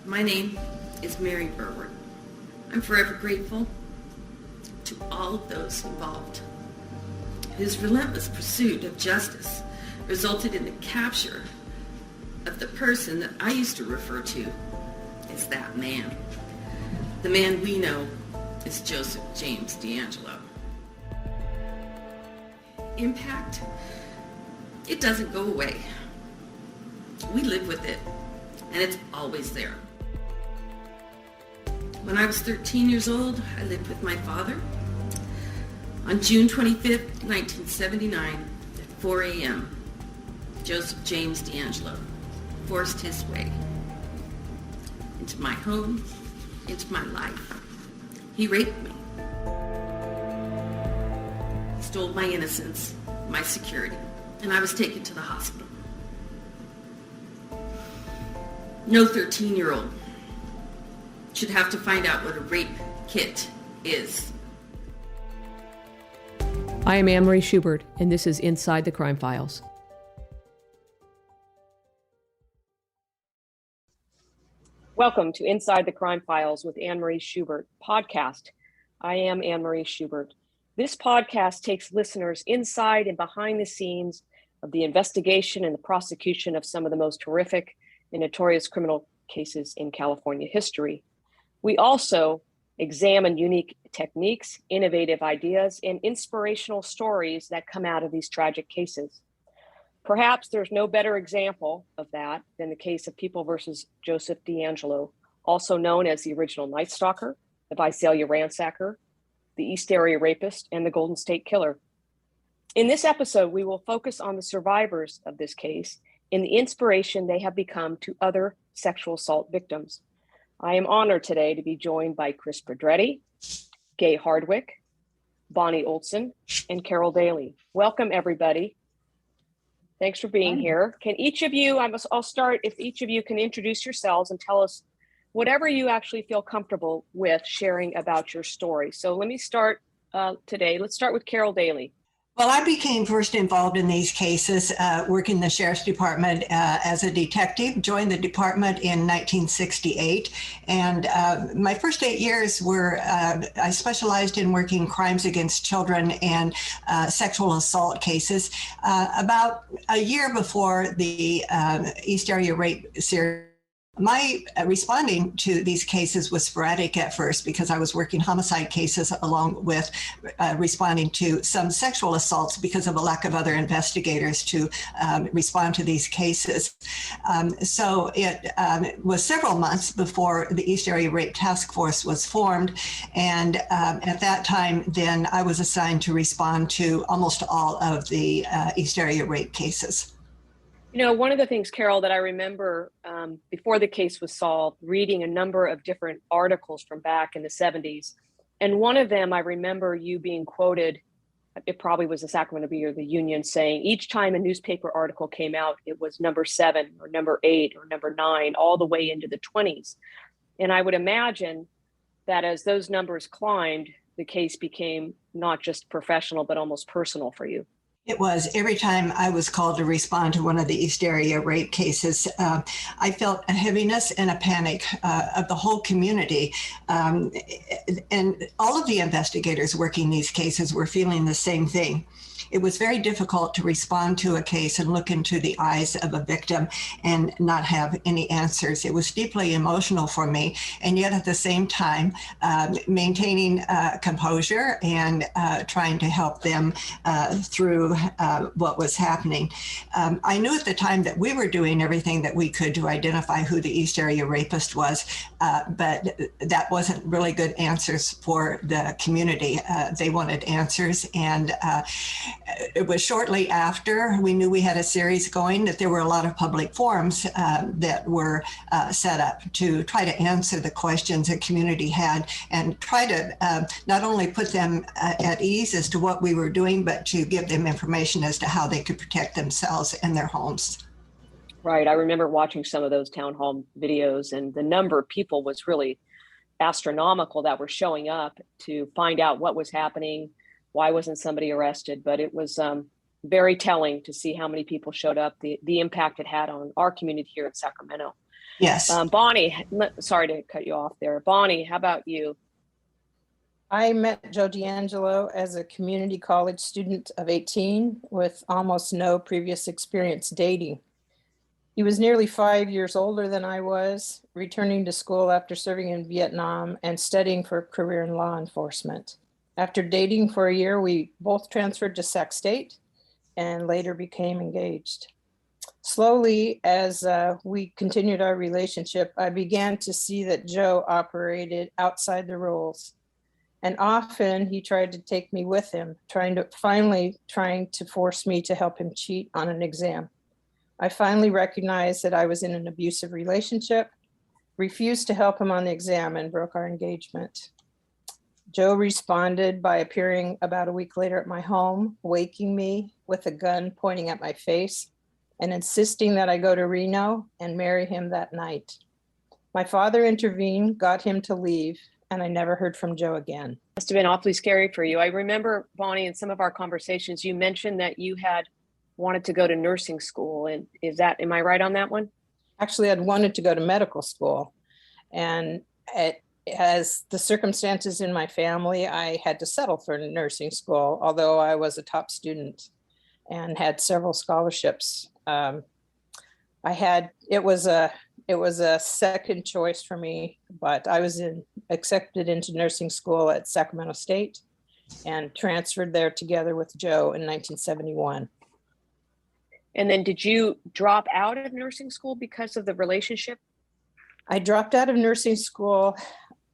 My name is Mary Burward. I'm forever grateful to all of those involved whose relentless pursuit of justice resulted in the capture of the person that I used to refer to as that man. The man we know is Joseph James DeAngelo. Impact, it doesn't go away. We live with it, and it's always there. When I was 13 years old, I lived with my father. On June 25th, 1979, at 4 a.m., Joseph James DeAngelo forced his way into my home, into my life. He raped me. He stole my innocence, my security, and I was taken to the hospital. No 13-year-old should have to find out what a rape kit is. I am Anne Marie Schubert, and this is Inside the Crime Files. Welcome to Inside the Crime Files with Anne Marie Schubert podcast. I am Anne Marie Schubert. This podcast takes listeners inside and behind the scenes of the investigation and the prosecution of some of the most horrific and notorious criminal cases in California history. We also examine unique techniques, innovative ideas, and inspirational stories that come out of these tragic cases. Perhaps there's no better example of that than the case of People versus Joseph DeAngelo, also known as the original Night Stalker, the Visalia Ransacker, the East Area Rapist, and the Golden State Killer. In this episode, we will focus on the survivors of this case and the inspiration they have become to other sexual assault victims. I am honored today to be joined by Chris Pedretti, Gay Hardwick, Bonnie Olson, and Carol Daly. Welcome, everybody. Thanks for being here. Can each of you, I'll start, if each of you can introduce yourselves and tell us whatever you actually feel comfortable with sharing about your story. So let me start today. Let's start with Carol Daly. Well, I became first involved in these cases working in the Sheriff's Department as a detective, joined the department in 1968. And my first 8 years were, I specialized in working crimes against children and sexual assault cases. About a year before the East Area Rape series, my responding to these cases was sporadic at first because I was working homicide cases along with responding to some sexual assaults because of a lack of other investigators to respond to these cases. So it was several months before the East Area Rape Task Force was formed. And at that time, then I was assigned to respond to almost all of the East Area Rape cases. You know, one of the things, Carol, that I remember before the case was solved, reading a number of different articles from back in the 70s. And one of them, I remember you being quoted, it probably was the Sacramento Bee or the Union, saying each time a newspaper article came out, it was number 7 or number 8 or number 9, all the way into the 20s. And I would imagine that as those numbers climbed, the case became not just professional, but almost personal for you. It was. Every time I was called to respond to one of the East Area rape cases, I felt a heaviness and a panic of the whole community. And all of the investigators working these cases were feeling the same thing. It was very difficult to respond to a case and look into the eyes of a victim and not have any answers. It was deeply emotional for me, and yet at the same time, maintaining composure and trying to help them through what was happening. I knew at the time that we were doing everything that we could to identify who the East Area Rapist was, but that wasn't really good answers for the community. They wanted answers, and it was shortly after we knew we had a series going that there were a lot of public forums that were set up to try to answer the questions the community had and try to not only put them at ease as to what we were doing, but to give them information as to how they could protect themselves and their homes. Right. I remember watching some of those town hall videos, and the number of people was really astronomical that were showing up to find out what was happening. Why wasn't somebody arrested? But it was very telling to see how many people showed up, the impact it had on our community here in Sacramento. Yes. Bonnie, sorry to cut you off there. Bonnie, how about you? I met Joe D'Angelo as a community college student of 18 with almost no previous experience dating. He was nearly 5 years older than I was, returning to school after serving in Vietnam and studying for a career in law enforcement. After dating for a year, we both transferred to Sac State and later became engaged. Slowly, as we continued our relationship, I began to see that Joe operated outside the rules. And often he tried to take me with him, trying to force me to help him cheat on an exam. I finally recognized that I was in an abusive relationship, refused to help him on the exam, and broke our engagement. Joe responded by appearing about a week later at my home, waking me with a gun pointing at my face and insisting that I go to Reno and marry him that night. My father intervened, got him to leave, and I never heard from Joe again. Must have been awfully scary for you. I remember, Bonnie, in some of our conversations, you mentioned that you had wanted to go to nursing school. And am I right on that one? Actually, I'd wanted to go to medical school. And as the circumstances in my family, I had to settle for nursing school, although I was a top student and had several scholarships. It was a second choice for me, but I was accepted into nursing school at Sacramento State and transferred there together with Joe in 1971. And then did you drop out of nursing school because of the relationship? I dropped out of nursing school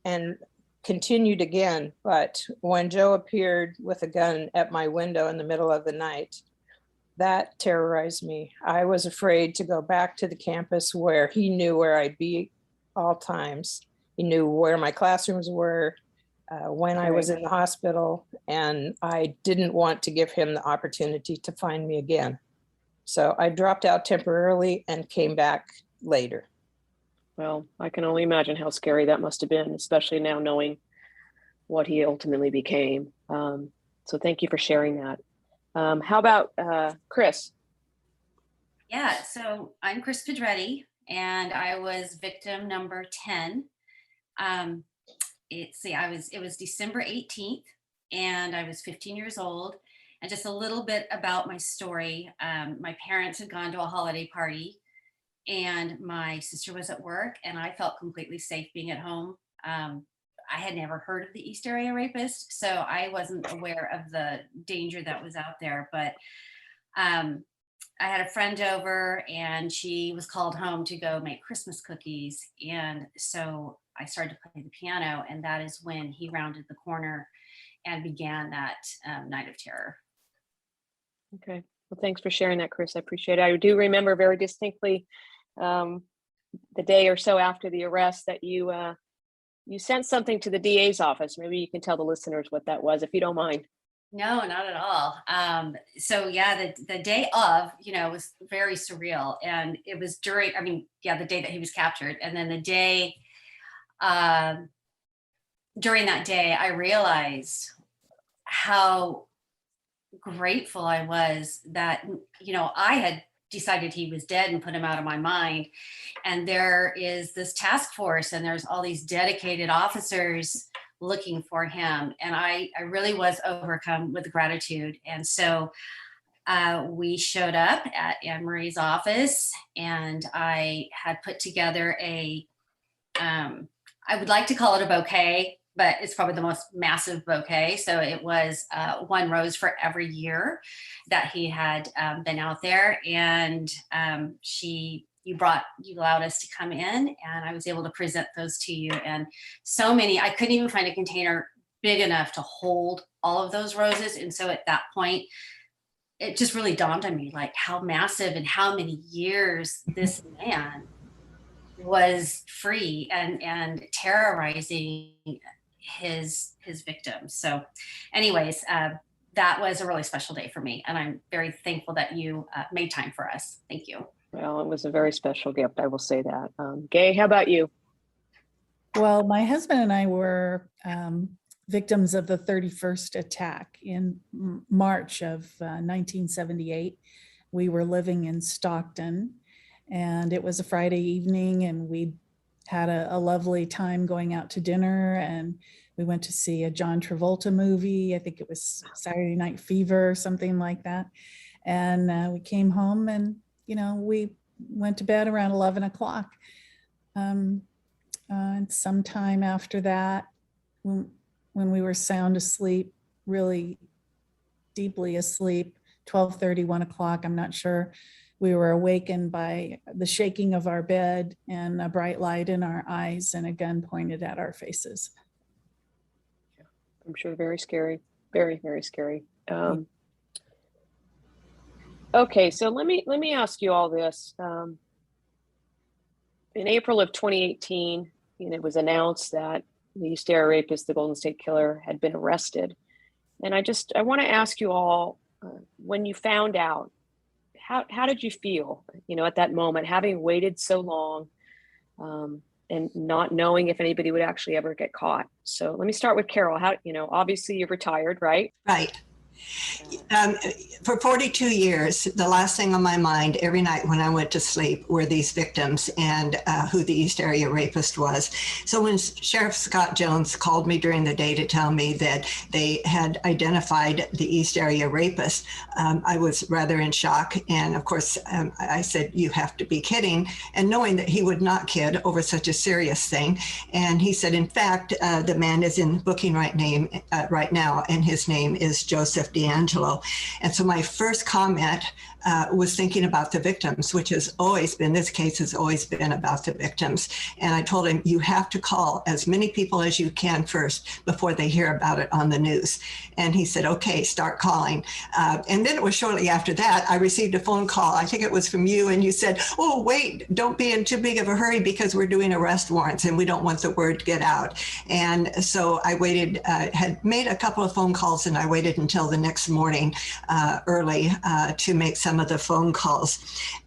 and continued again, but when Joe appeared with a gun at my window in the middle of the night, that terrorized me. I was afraid to go back to the campus where he knew where I'd be all times. He knew where my classrooms were, when I was in the hospital, and I didn't want to give him the opportunity to find me again. So I dropped out temporarily and came back later. Well, I can only imagine how scary that must have been, especially now knowing what he ultimately became. So thank you for sharing that. How about Chris? Yeah, so I'm Chris Pedretti, and I was victim number 10. It was December 18th, and I was 15 years old. And just a little bit about my story. My parents had gone to a holiday party, and my sister was at work, and I felt completely safe being at home. I had never heard of the East Area Rapist, so I wasn't aware of the danger that was out there. But I had a friend over, and she was called home to go make Christmas cookies. And so I started to play the piano, and that is when he rounded the corner and began that night of terror. Okay. Well, thanks for sharing that, Chris. I appreciate it. I do remember very distinctly the day or so after the arrest that you sent something to the DA's office. Maybe you can tell the listeners what that was, if you don't mind. No, not at all. So yeah, the day of, was very surreal. And it was the day that he was captured. And then the day, during that day, I realized how grateful I was that, I had decided he was dead and put him out of my mind. And there is this task force, and there's all these dedicated officers looking for him. And I really was overcome with gratitude. And so we showed up at Anne Marie's office, and I had put together I would like to call it a bouquet, but it's probably the most massive bouquet. So it was one rose for every year that he had been out there. And you allowed us to come in, and I was able to present those to you. And so many, I couldn't even find a container big enough to hold all of those roses. And so at that point, it just really dawned on me, like, how massive and how many years this man was free and terrorizing his victims. So anyways, that was a really special day for me, and I'm very thankful that you made time for us. Thank you. Well, it was a very special gift, I will say that. Gay, how about you? Well, my husband and I were victims of the 31st attack in March of 1978. We were living in Stockton, And it was a Friday evening, and we had a lovely time going out to dinner, and we went to see a John Travolta movie. I think it was Saturday Night Fever or something like that. And we came home, and, we went to bed around 11 o'clock. And sometime after that, when we were sound asleep, really deeply asleep, 12:30, 1 o'clock, I'm not sure, we were awakened by the shaking of our bed and a bright light in our eyes and a gun pointed at our faces. I'm sure very scary, very, very scary. Okay, so let me ask you all this. In April of 2018, it was announced that the East Area Rapist, the Golden State Killer, had been arrested. And I want to ask you all, when you found out, how did you feel, at that moment, having waited so long, and not knowing if anybody would actually ever get caught? So let me start with Carol. How, obviously you're retired, right? Right. For 42 years, the last thing on my mind every night when I went to sleep were these victims and who the East Area Rapist was. So when Sheriff Scott Jones called me during the day to tell me that they had identified the East Area Rapist, I was rather in shock. And of course, I said, "You have to be kidding," and knowing that he would not kid over such a serious thing. And he said, in fact, the man is in booking right now, and his name is Joseph DeAngelo. And so my first comment was thinking about the victims, which has always been, this case has always been about the victims. And I told him, you have to call as many people as you can first before they hear about it on the news. And he said, okay, start calling. And then it was shortly after that, I received a phone call. I think it was from you. And you said, oh, wait, don't be in too big of a hurry because we're doing arrest warrants and we don't want the word to get out. And so I waited, had made a couple of phone calls, and I waited until the next morning early to make some of the phone calls.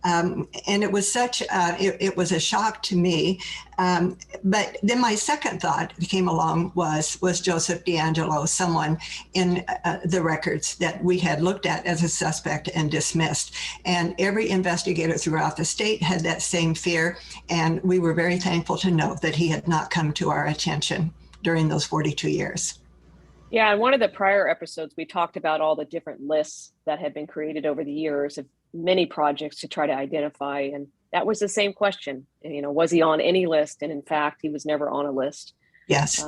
And it was it was a shock to me. But then my second thought that came along was Joseph DeAngelo, someone in the records that we had looked at as a suspect and dismissed. And every investigator throughout the state had that same fear. And we were very thankful to know that he had not come to our attention during those 42 years. Yeah, in one of the prior episodes, we talked about all the different lists that had been created over the years of many projects to try to identify. And that was the same question. Was he on any list? And in fact, he was never on a list. Yes.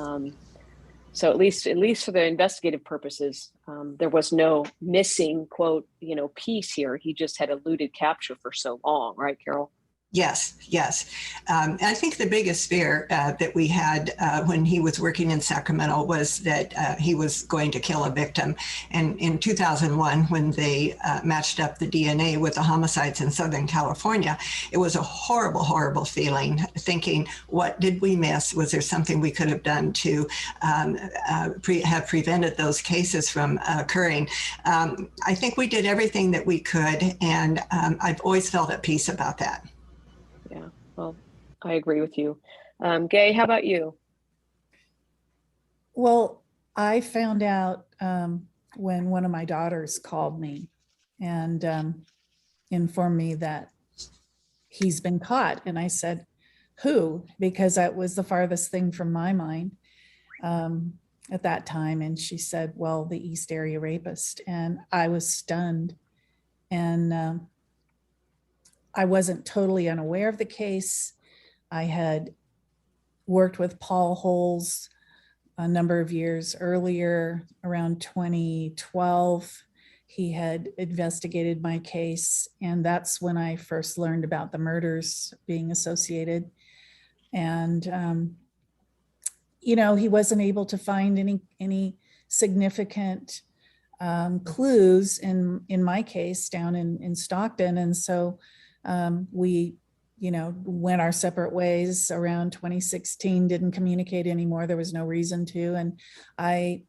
So at least for the investigative purposes, there was no missing, quote, piece here. He just had eluded capture for so long, right, Carol? Yes. I think the biggest fear that we had when he was working in Sacramento was that he was going to kill a victim. And in 2001, when they matched up the DNA with the homicides in Southern California, it was a horrible, horrible feeling, thinking, what did we miss? Was there something we could have done to have prevented those cases from occurring? I think we did everything that we could, and I've always felt at peace about that. Yeah, well, I agree with you. Gay, how about you? Well, I found out when one of my daughters called me and informed me that he's been caught. And I said, who? Because that was the farthest thing from my mind at that time. And she said, well, the East Area Rapist. And I was stunned. And I wasn't totally unaware of the case. I had worked with Paul Holes a number of years earlier, around 2012. He had investigated my case, and that's when I first learned about the murders being associated. And, he wasn't able to find any significant clues in my case down in Stockton. And so we, went our separate ways around 2016, didn't communicate anymore. There was no reason to. And I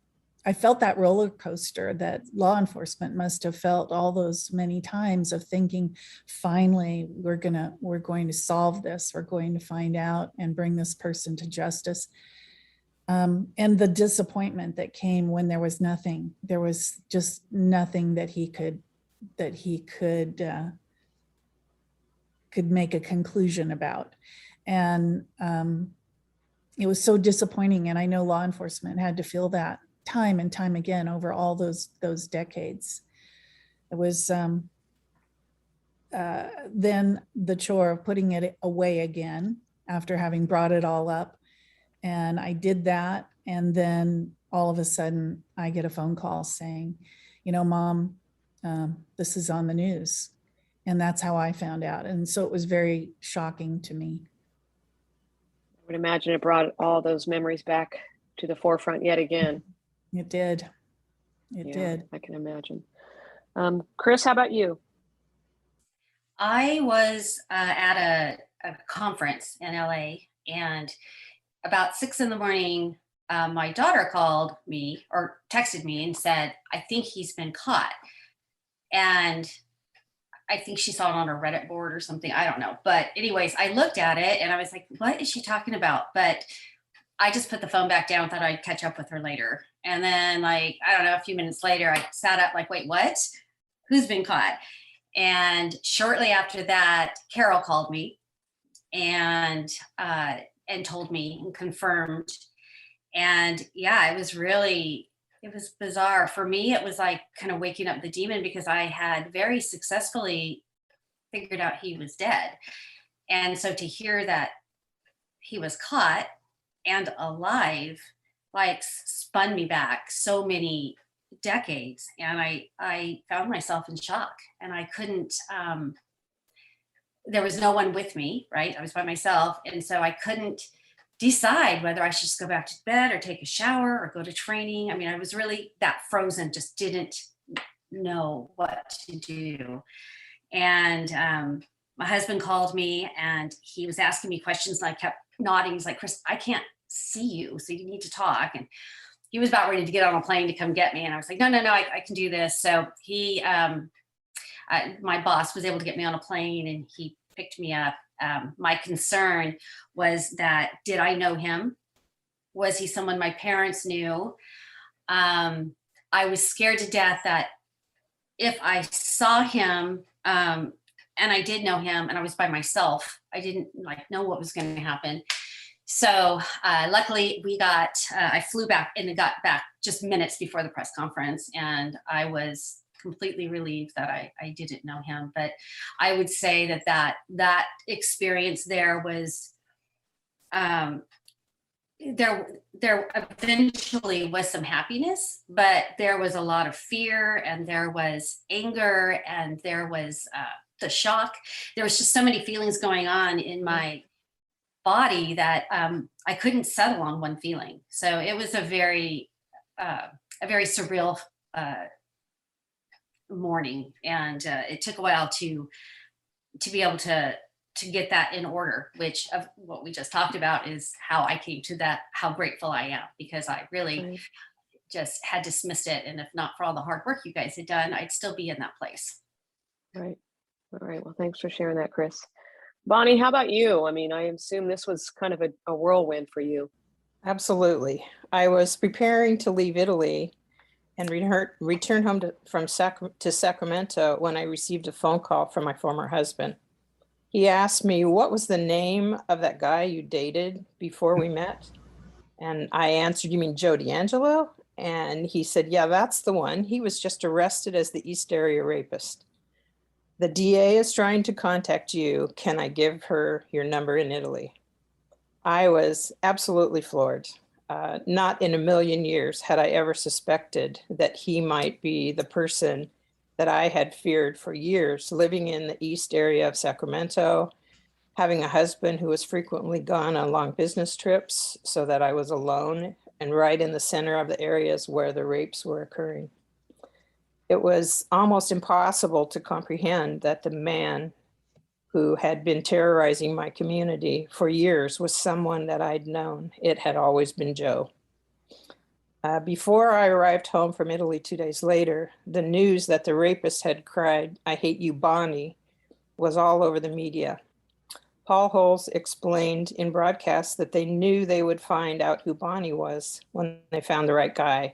felt that roller coaster that law enforcement must have felt all those many times of thinking, finally, we're going to solve this. We're going to find out and bring this person to justice. And the disappointment that came when there was nothing. There was just nothing that he could could make a conclusion about. And it was so disappointing. And I know law enforcement had to feel that time and time again over all those decades. It was then the chore of putting it away again after having brought it all up. And I did that. And then all of a sudden I get a phone call saying, you know, Mom, this is on the news. And that's how I found out. And so it was very shocking to me. I would imagine it brought all those memories back to the forefront yet again. It did. It did. I can imagine. Chris, how about you? I was at a conference in LA, and about 6 a.m, my daughter called me or texted me and said, I think he's been caught. And I think she saw it on her Reddit board or something. I don't know. But anyways, I looked at it and I was like, what is she talking about? But I just put the phone back down, thought I'd catch up with her later. And then I don't know, a few minutes later, I sat up like, wait, what? Who's been caught? And shortly after that, Carol called me and told me and confirmed. And yeah, it was bizarre. For me, it was like kind of waking up the demon, because I had very successfully figured out he was dead. And so to hear that he was caught and alive, like spun me back so many decades. And I found myself in shock, and I couldn't, there was no one with me, right? I was by myself. And so I couldn't decide whether I should just go back to bed or take a shower or go to training. I mean, I was really that frozen, just didn't know what to do. And my husband called me and he was asking me questions, and I kept nodding. He's like, Chris, I can't see you, so you need to talk. And he was about ready to get on a plane to come get me. And I was like, no, I can do this. So he, my boss was able to get me on a plane, and he picked me up. My concern was that, did I know him? Was he someone my parents knew? I was scared to death that if I saw him, and I did know him and I was by myself, I didn't know what was going to happen. So luckily I flew back and got back just minutes before the press conference, and I was completely relieved that I didn't know him. But I would say that experience there was, there eventually was some happiness, but there was a lot of fear, and there was anger, and there was the shock. There was just so many feelings going on in my body that I couldn't settle on one feeling. So it was a very surreal morning, and it took a while to be able to get that in order, which of what we just talked about is how I came to that, how grateful I am, because I really just had dismissed it. And if not for all the hard work you guys had done, I'd still be in that place. Right. All right. Well, thanks for sharing that, Chris. Bonnie, how about you? I mean, I assume this was kind of a whirlwind for you. Absolutely. I was preparing to leave Italy and return home to Sacramento when I received a phone call from my former husband. He asked me, what was the name of that guy you dated before we met? And I answered, you mean Joe D'Angelo? And he said, yeah, that's the one. He was just arrested as the East Area rapist. The DA is trying to contact you. Can I give her your number in Italy? I was absolutely floored. Not in a million years had I ever suspected that he might be the person that I had feared for years, living in the East area of Sacramento, having a husband who was frequently gone on long business trips so that I was alone and right in the center of the areas where the rapes were occurring. It was almost impossible to comprehend that the man who had been terrorizing my community for years was someone that I'd known. It had always been Joe. Before I arrived home from Italy 2 days later, the news that the rapist had cried, "I hate you, Bonnie," was all over the media. Paul Holes explained in broadcast that they knew they would find out who Bonnie was when they found the right guy.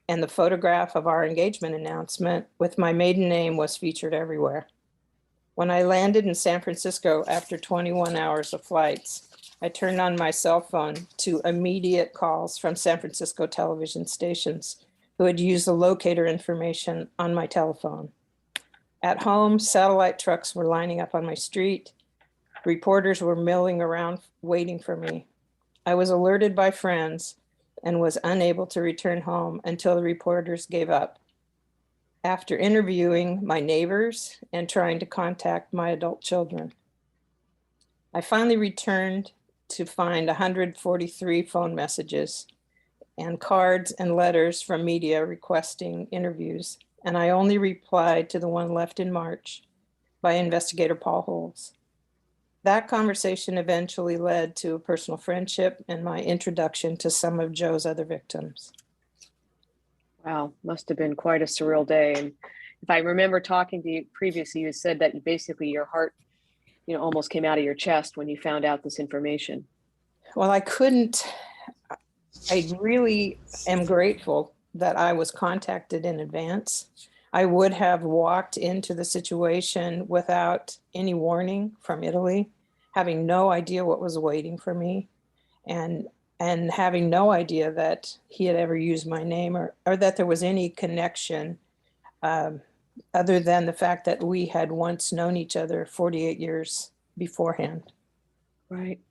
And the photograph of our engagement announcement with my maiden name was featured everywhere. When I landed in San Francisco after 21 hours of flights, I turned on my cell phone to immediate calls from San Francisco television stations who had used the locator information on my telephone. At home, satellite trucks were lining up on my street. Reporters were milling around waiting for me. I was alerted by friends and was unable to return home until the reporters gave up. After interviewing my neighbors and trying to contact my adult children, I finally returned to find 143 phone messages and cards and letters from media requesting interviews, and I only replied to the one left in March by investigator Paul Holes. That conversation eventually led to a personal friendship and my introduction to some of Joe's other victims. Wow, must have been quite a surreal day. And if I remember talking to you previously, you said that basically your heart, almost came out of your chest when you found out this information. Well, I really am grateful that I was contacted in advance. I would have walked into the situation without any warning from Italy, having no idea what was waiting for me, and having no idea that he had ever used my name or that there was any connection other than the fact that we had once known each other 48 years beforehand. Right.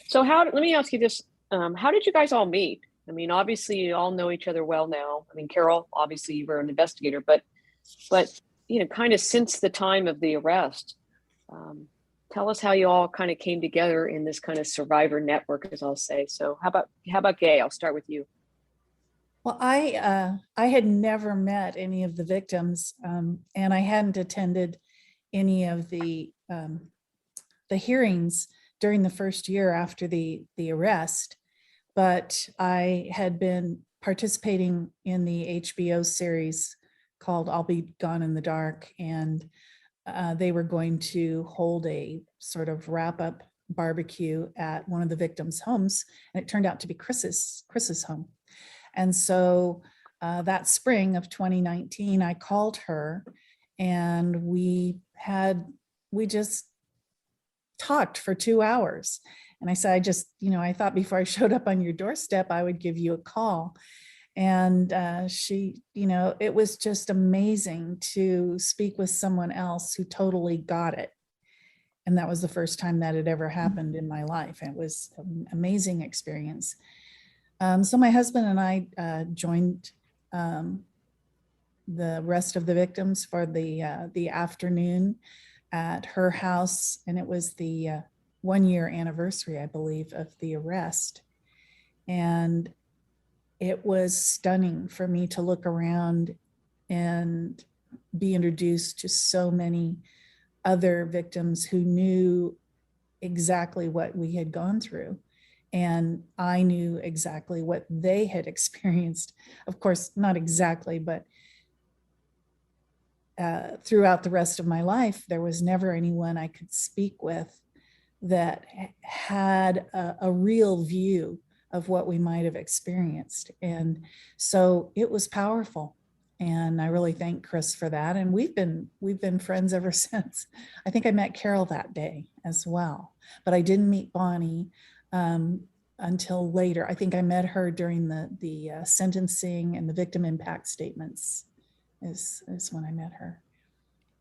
So let me ask you this, how did you guys all meet? I mean, obviously you all know each other well now. I mean, Carol, obviously you were an investigator, but kind of since the time of the arrest, tell us how you all kind of came together in this kind of survivor network, as I'll say. So how about Gay? I'll start with you. Well, I had never met any of the victims, and I hadn't attended any of the hearings during the first year after the arrest, but I had been participating in the HBO series called I'll Be Gone in the Dark, and they were going to hold a sort of wrap-up barbecue at one of the victims' homes, and it turned out to be Chris's home. And so that spring of 2019, I called her, and we just talked for 2 hours. And I said, I thought before I showed up on your doorstep, I would give you a call. And she, it was just amazing to speak with someone else who totally got it. And that was the first time that had ever happened in my life. It was an amazing experience. So my husband and I joined the rest of the victims for the afternoon at her house, and it was the 1 year anniversary, I believe, of the arrest. And it was stunning for me to look around and be introduced to so many other victims who knew exactly what we had gone through. And I knew exactly what they had experienced. Of course, not exactly, but throughout the rest of my life, there was never anyone I could speak with that had a real view of what we might have experienced. And so it was powerful. And I really thank Chris for that. And we've been friends ever since. I think I met Carol that day as well, but I didn't meet Bonnie until later. I think I met her during the sentencing and the victim impact statements is when I met her.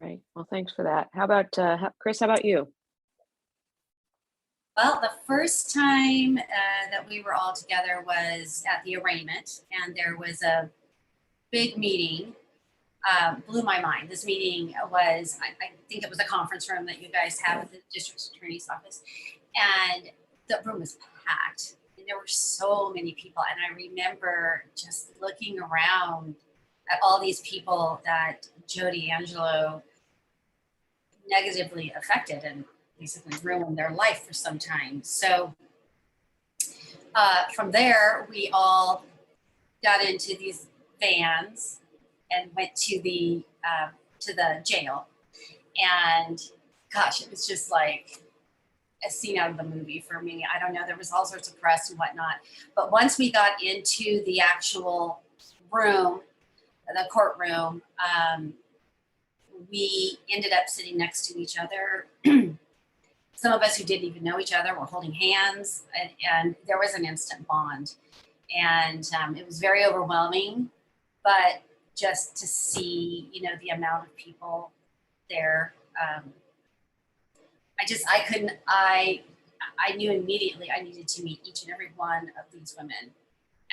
Right. Well, thanks for that. How about Chris? How about you? Well, the first time that we were all together was at the arraignment, and there was a big meeting. Blew my mind. This meeting was, I think it was a conference room that you guys have at the district attorney's office, and the room was packed. And there were so many people, and I remember just looking around at all these people that Joe DeAngelo negatively affected and basically ruined their life for some time. So from there, we all got into these vans and went to the jail. And gosh, it was just like a scene out of the movie for me. I don't know, there was all sorts of press and whatnot. But once we got into the actual room, the courtroom, we ended up sitting next to each other. Some of us who didn't even know each other were holding hands, and there was an instant bond. And it was very overwhelming, but just to see, the amount of people there, I knew immediately I needed to meet each and every one of these women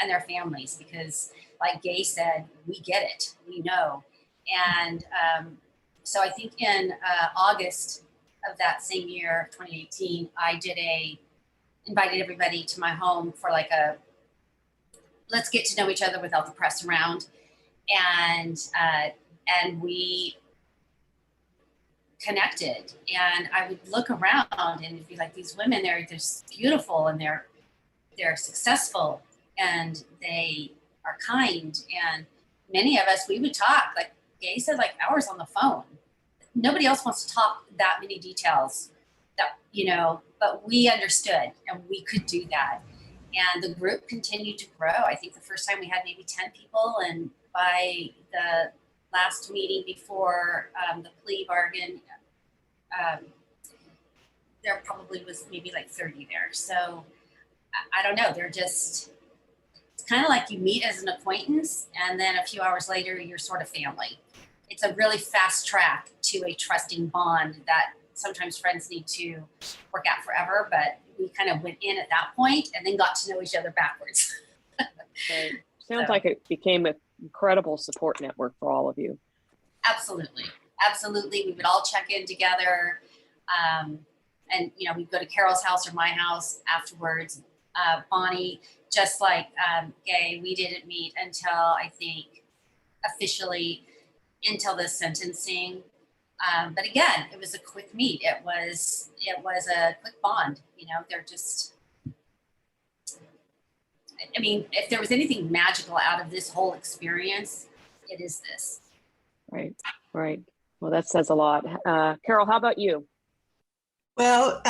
and their families, because like Gay said, we get it, we know. And so I think in August of that same year, 2018, I invited everybody to my home for like let's get to know each other without the press around. And we connected, and I would look around and it'd be like, these women, they're just beautiful, and they're successful, and they are kind. And many of us, we would talk, like Gay said, like hours on the phone. Nobody else wants to talk that many details, but we understood, and we could do that. And the group continued to grow. I think the first time we had maybe 10 people, and by the last meeting before the plea bargain, there probably was maybe like 30 there. So I don't know, it's kind of like you meet as an acquaintance, and then a few hours later, you're sort of family. It's a really fast track to a trusting bond that sometimes friends need to work out forever, but we kind of went in at that point and then got to know each other backwards. Right. Sounds like it became an incredible support network for all of you. Absolutely. We would all check in together. And, we'd go to Carol's house or my house afterwards. Bonnie, just like Gay, we didn't meet until, I think, officially until the sentencing. But again, it was a quick meet. It was a quick bond. They're just, if there was anything magical out of this whole experience, it is this. Right. Well, that says a lot. Carol, how about you? Well,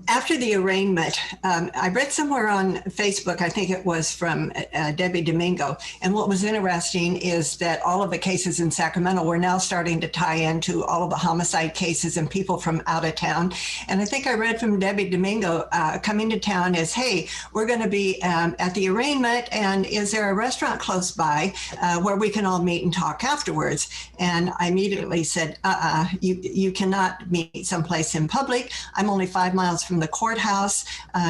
after the arraignment, I read somewhere on Facebook, I think it was from Debbie Domingo. And what was interesting is that all of the cases in Sacramento were now starting to tie into all of the homicide cases and people from out of town. And I think I read from Debbie Domingo coming to town is, hey, we're going to be at the arraignment, and is there a restaurant close by where we can all meet and talk afterwards? And I immediately said, you cannot meet someplace in public. I'm only 5 miles from the courthouse,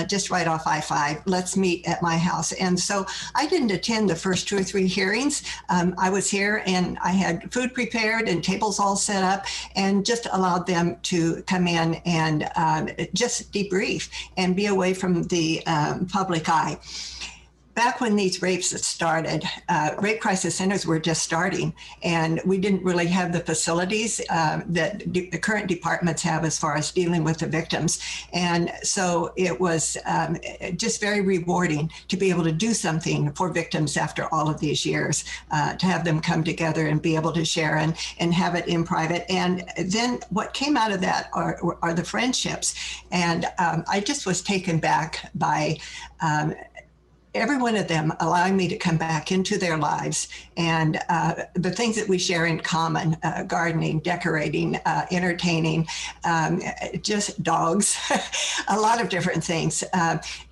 just right off I-5. Let's meet at my house. And so I didn't attend the first 2 or 3 hearings. I was here, and I had food prepared and tables all set up, and just allowed them to come in and just debrief and be away from the public eye. Back when these rapes started, rape crisis centers were just starting, and we didn't really have the facilities that the current departments have as far as dealing with the victims. And so it was just very rewarding to be able to do something for victims after all of these years, to have them come together and be able to share and have it in private. And then what came out of that are the friendships. And I just was taken back by every one of them allowing me to come back into their lives, and the things that we share in common, gardening, decorating, entertaining, just dogs, a lot of different things.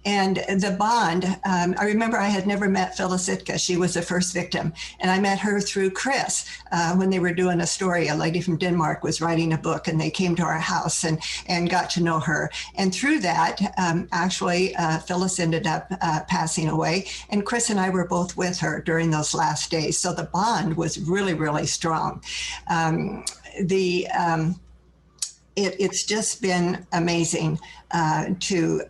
And the bond, I remember I had never met Phyllis Sitka. She was the first victim. And I met her through Chris when they were doing a story. A lady from Denmark was writing a book, and they came to our house and got to know her. And through that, actually, Phyllis ended up passing away. And Chris and I were both with her during those last days. So the bond was really, really strong. It's just been amazing to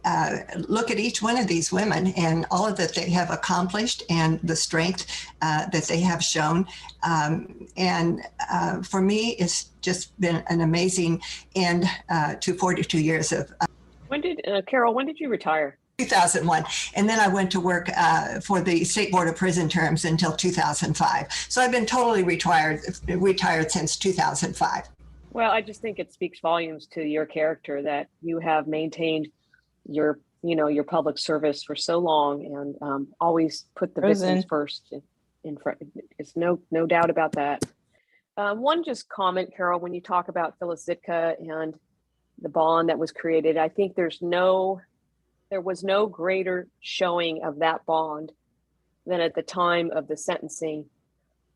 look at each one of these women and all of that they have accomplished and the strength that they have shown. And for me, it's just been an amazing end to 42 years of. Carol, when did you retire? 2001. And then I went to work for the State Board of Prison Terms until 2005. So I've been totally retired since 2005. Well, I just think it speaks volumes to your character that you have maintained your public service for so long, and always put the victims first in front. It's no doubt about that. One just comment, Carol, when you talk about Phyllis Zitka and the bond that was created, I think there was no greater showing of that bond than at the time of the sentencing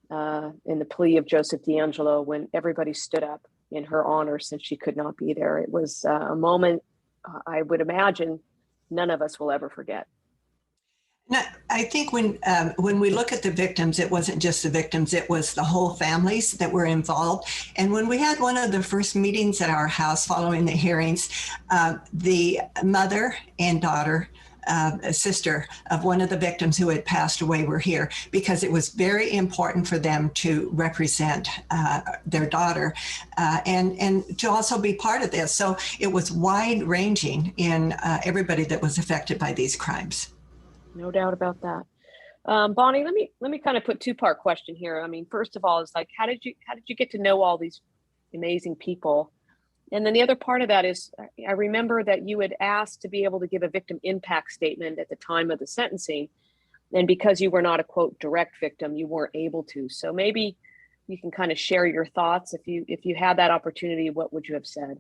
in the plea of Joseph DeAngelo, when everybody stood up in her honor since she could not be there. It was a moment I would imagine none of us will ever forget. No, I think when we look at the victims, it wasn't just the victims, it was the whole families that were involved. And when we had one of the first meetings at our house following the hearings, the mother and daughter, sister of one of the victims who had passed away were here, because it was very important for them to represent their daughter and to also be part of this. So it was wide ranging in everybody that was affected by these crimes. No doubt about that. Bonnie, let me kind of put two-part question here. I mean, first of all, is like, how did you get to know all these amazing people? And then the other part of that is, I remember that you had asked to be able to give a victim impact statement at the time of the sentencing. And because you were not a quote direct victim, you weren't able to. So maybe you can kind of share your thoughts. If you had that opportunity, what would you have said?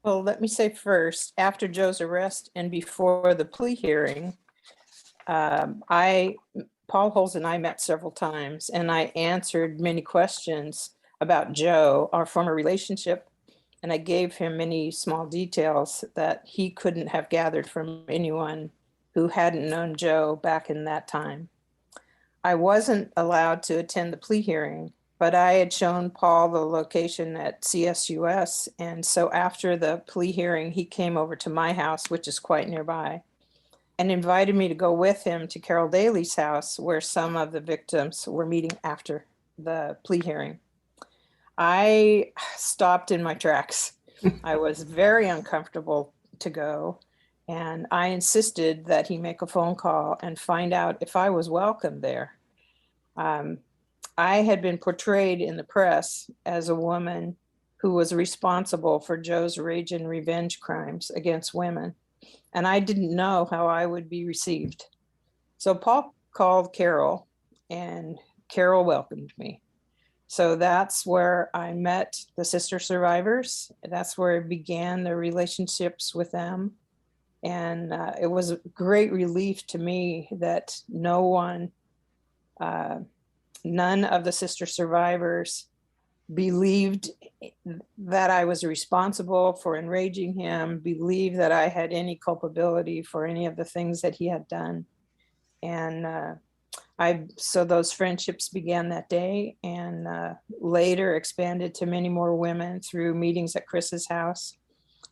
Well, let me say first, after Joe's arrest and before the plea hearing, Paul Holes and I met several times, and I answered many questions about Joe, our former relationship, and I gave him many small details that he couldn't have gathered from anyone who hadn't known Joe back in that time. I wasn't allowed to attend the plea hearing, but I had shown Paul the location at CSUS, and so after the plea hearing, he came over to my house, which is quite nearby, and invited me to go with him to Carol Daly's house, where some of the victims were meeting after the plea hearing. I stopped in my tracks. I was very uncomfortable to go, and I insisted that he make a phone call and find out if I was welcome there. I had been portrayed in the press as a woman who was responsible for Joe's rage and revenge crimes against women, and I didn't know how I would be received. So Paul called Carol, and Carol welcomed me. So that's where I met the sister survivors. That's where I began the relationships with them. And it was a great relief to me that none of the sister survivors believed that I was responsible for enraging him, believed that I had any culpability for any of the things that he had done. And so those friendships began that day, and later expanded to many more women through meetings at Chris's house.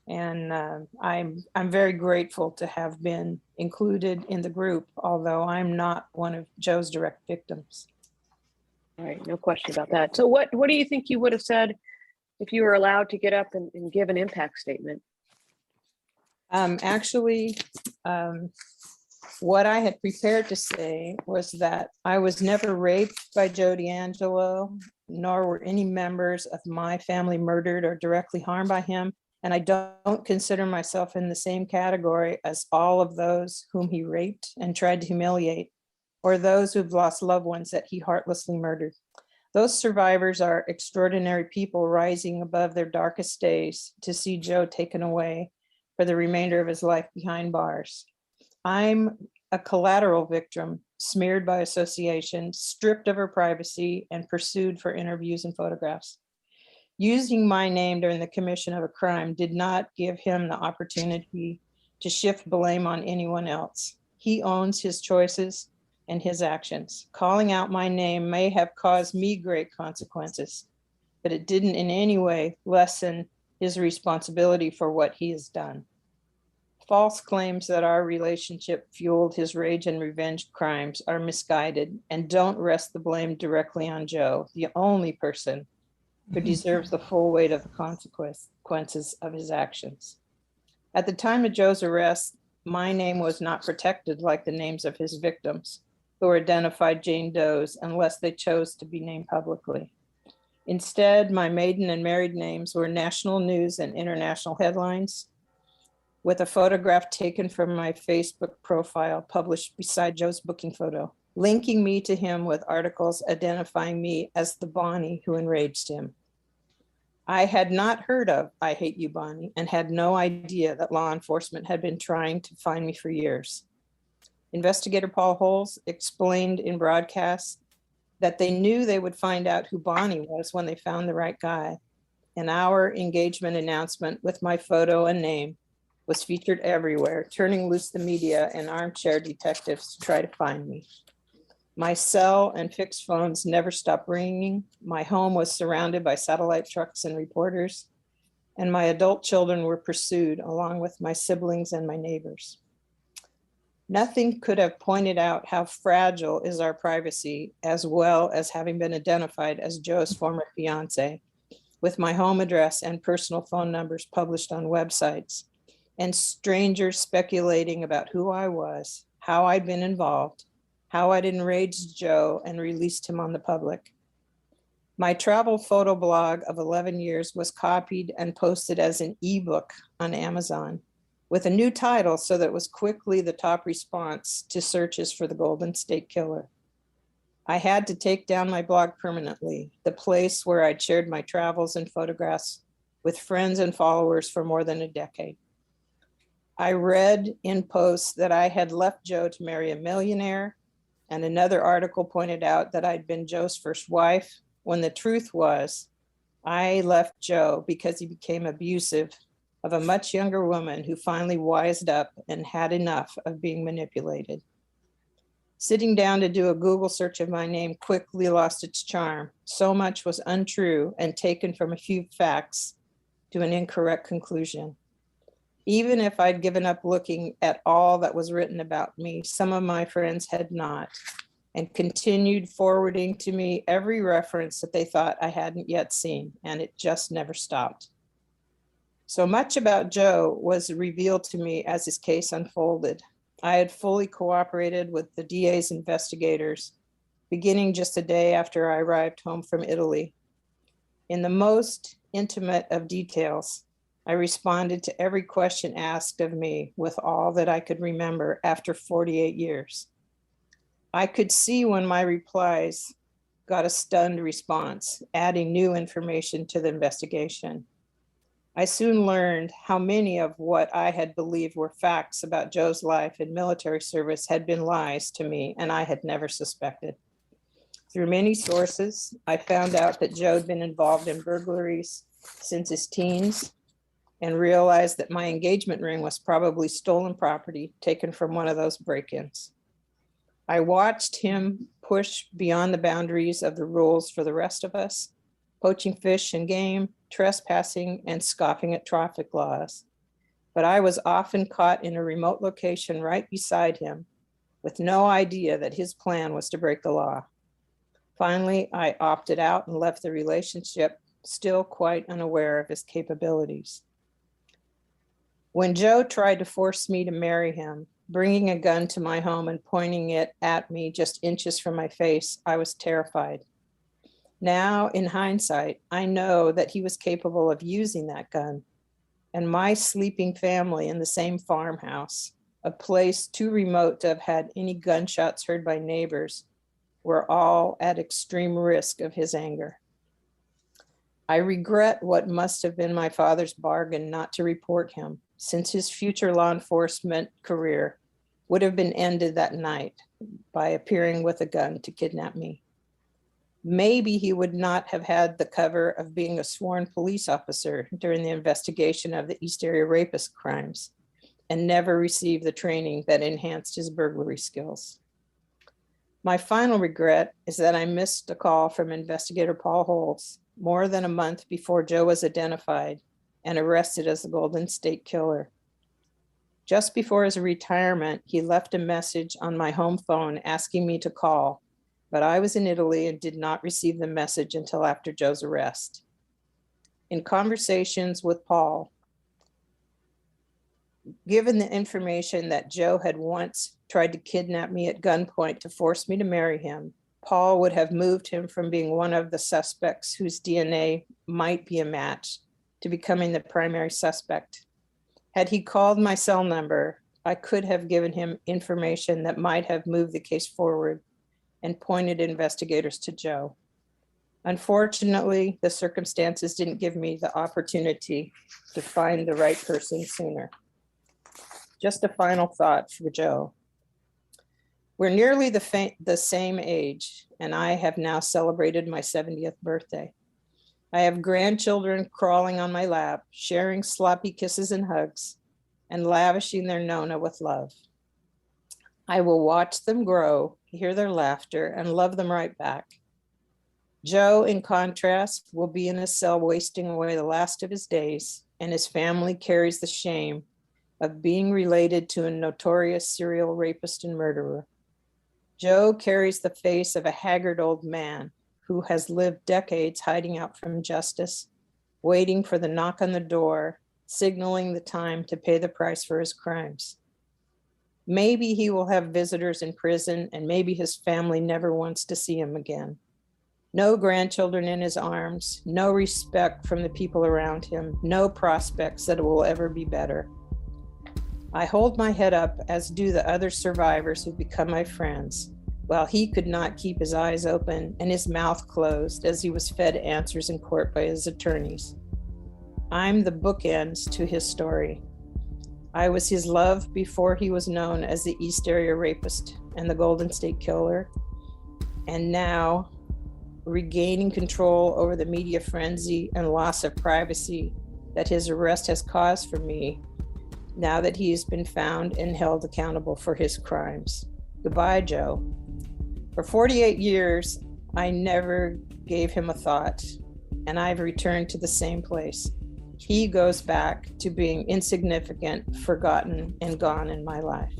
And I'm very grateful to have been included in the group, although I'm not one of Joe's direct victims. All right, no question about that. So what do you think you would have said if you were allowed to get up and give an impact statement? What I had prepared to say was that I was never raped by Joe DeAngelo, nor were any members of my family murdered or directly harmed by him. And I don't consider myself in the same category as all of those whom he raped and tried to humiliate, or those who've lost loved ones that he heartlessly murdered. Those survivors are extraordinary people rising above their darkest days to see Joe taken away for the remainder of his life behind bars. I'm a collateral victim, smeared by association, stripped of her privacy, and pursued for interviews and photographs. Using my name during the commission of a crime did not give him the opportunity to shift blame on anyone else. He owns his choices and his actions. Calling out my name may have caused me great consequences, but it didn't in any way lessen his responsibility for what he has done. False claims that our relationship fueled his rage and revenge crimes are misguided and don't rest the blame directly on Joe, the only person who deserves the full weight of the consequences of his actions. At the time of Joe's arrest, my name was not protected like the names of his victims, who were identified Jane Does unless they chose to be named publicly. Instead, my maiden and married names were national news and international headlines, with a photograph taken from my Facebook profile published beside Joe's booking photo. linking me to him with articles identifying me as the Bonnie who enraged him. I had not heard of I Hate You, Bonnie, and had no idea that law enforcement had been trying to find me for years. Investigator Paul Holes explained in broadcasts that they knew they would find out who Bonnie was when they found the right guy. And our engagement announcement with my photo and name was featured everywhere, turning loose the media and armchair detectives to try to find me. My cell and fixed phones never stopped ringing. My home was surrounded by satellite trucks and reporters, and my adult children were pursued along with my siblings and my neighbors. Nothing could have pointed out how fragile is our privacy, as well as having been identified as Joe's former fiance, with my home address and personal phone numbers published on websites, and strangers speculating about who I was, how I'd been involved, how I'd enraged Joe and released him on the public. My travel photo blog of 11 years was copied and posted as an ebook on Amazon with a new title so that it was quickly the top response to searches for the Golden State Killer. I had to take down my blog permanently, the place where I'd shared my travels and photographs with friends and followers for more than a decade. I read in posts that I had left Joe to marry a millionaire, and another article pointed out that I'd been Joe's first wife, when the truth was I left Joe because he became abusive of a much younger woman who finally wised up and had enough of being manipulated. Sitting down to do a Google search of my name quickly lost its charm. So much was untrue and taken from a few facts to an incorrect conclusion. Even if I'd given up looking at all that was written about me, some of my friends had not, and continued forwarding to me every reference that they thought I hadn't yet seen, and it just never stopped. So much about Joe was revealed to me as his case unfolded. I had fully cooperated with the DA's investigators, beginning just a day after I arrived home from Italy. In the most intimate of details, I responded to every question asked of me with all that I could remember after 48 years. I could see when my replies got a stunned response, adding new information to the investigation. I soon learned how many of what I had believed were facts about Joe's life and military service had been lies to me, and I had never suspected. Through many sources, I found out that Joe had been involved in burglaries since his teens, and realized that my engagement ring was probably stolen property taken from one of those break-ins. I watched him push beyond the boundaries of the rules for the rest of us, poaching fish and game, trespassing, and scoffing at traffic laws. But I was often caught in a remote location right beside him with no idea that his plan was to break the law. Finally, I opted out and left the relationship, still quite unaware of his capabilities. When Joe tried to force me to marry him, bringing a gun to my home and pointing it at me just inches from my face, I was terrified. Now, in hindsight, I know that he was capable of using that gun, and my sleeping family in the same farmhouse, a place too remote to have had any gunshots heard by neighbors, were all at extreme risk of his anger. I regret what must have been my father's bargain not to report him, since his future law enforcement career would have been ended that night by appearing with a gun to kidnap me. Maybe he would not have had the cover of being a sworn police officer during the investigation of the East Area rapist crimes and never received the training that enhanced his burglary skills. My final regret is that I missed a call from investigator Paul Holes more than a month before Joe was identified and arrested as the Golden State Killer. Just before his retirement, he left a message on my home phone asking me to call, but I was in Italy and did not receive the message until after Joe's arrest. In conversations with Paul, given the information that Joe had once tried to kidnap me at gunpoint to force me to marry him, Paul would have moved him from being one of the suspects whose DNA might be a match to becoming the primary suspect. Had he called my cell number, I could have given him information that might have moved the case forward, and pointed investigators to Joe. Unfortunately, the circumstances didn't give me the opportunity to find the right person sooner. Just a final thought for Joe. We're nearly the same age, and I have now celebrated my 70th birthday. I have grandchildren crawling on my lap, sharing sloppy kisses and hugs, and lavishing their Nona with love. I will watch them grow, hear their laughter, and love them right back. Joe, in contrast, will be in a cell wasting away the last of his days, and his family carries the shame of being related to a notorious serial rapist and murderer. Joe carries the face of a haggard old man who has lived decades hiding out from justice, waiting for the knock on the door, signaling the time to pay the price for his crimes. Maybe he will have visitors in prison, and maybe his family never wants to see him again. No grandchildren in his arms, no respect from the people around him, no prospects that it will ever be better. I hold my head up, as do the other survivors who become my friends, while he could not keep his eyes open and his mouth closed as he was fed answers in court by his attorneys. I'm the bookends to his story. I was his love before he was known as the East Area Rapist and the Golden State Killer. And now, regaining control over the media frenzy and loss of privacy that his arrest has caused for me, now that he has been found and held accountable for his crimes. Goodbye, Joe. For 48 years, I never gave him a thought, and I've returned to the same place. He goes back to being insignificant, forgotten, and gone in my life.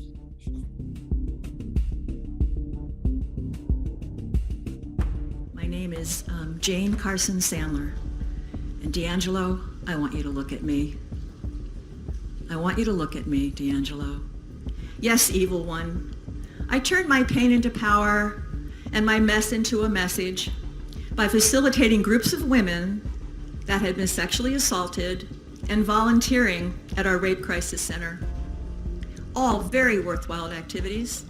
My name is Jane Carson Sandler. And D'Angelo, I want you to look at me. I want you to look at me, D'Angelo. Yes, evil one. I turned my pain into power and my mess into a message by facilitating groups of women that had been sexually assaulted and volunteering at our Rape Crisis Center. All very worthwhile activities.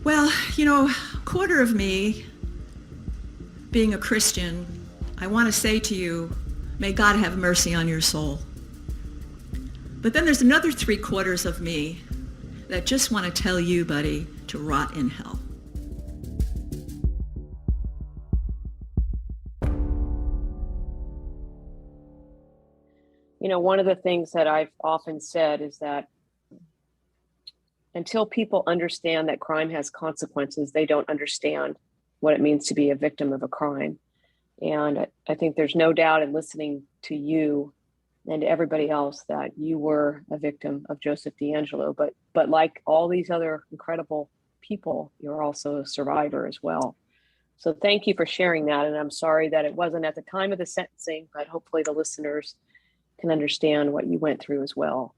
Well, you know, quarter of me, being a Christian, I want to say to you, may God have mercy on your soul. But then there's another 3/4 of me that just want to tell you, buddy, to rot in hell. You know, one of the things that I've often said is that until people understand that crime has consequences, they don't understand what it means to be a victim of a crime. And I think there's no doubt in listening to you and to everybody else that you were a victim of Joseph DeAngelo, but like all these other incredible people, you're also a survivor as well. So thank you for sharing that. And I'm sorry that it wasn't at the time of the sentencing, but hopefully the listeners can understand what you went through as well.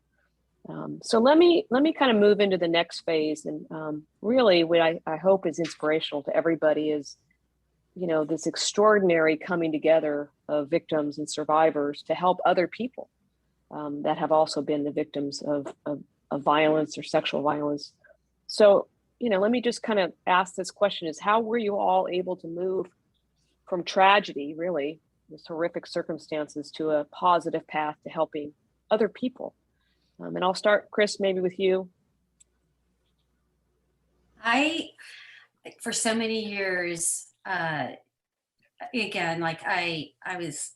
So let me kind of move into the next phase. And really what I hope is inspirational to everybody is, you know, this extraordinary coming together of victims and survivors to help other people that have also been the victims of violence or sexual violence. So, you know, let me just kind of ask this question is, how were you all able to move from tragedy, really, this horrific circumstances, to a positive path to helping other people? And I'll start, Chris, maybe with you. For so many years, again, like I was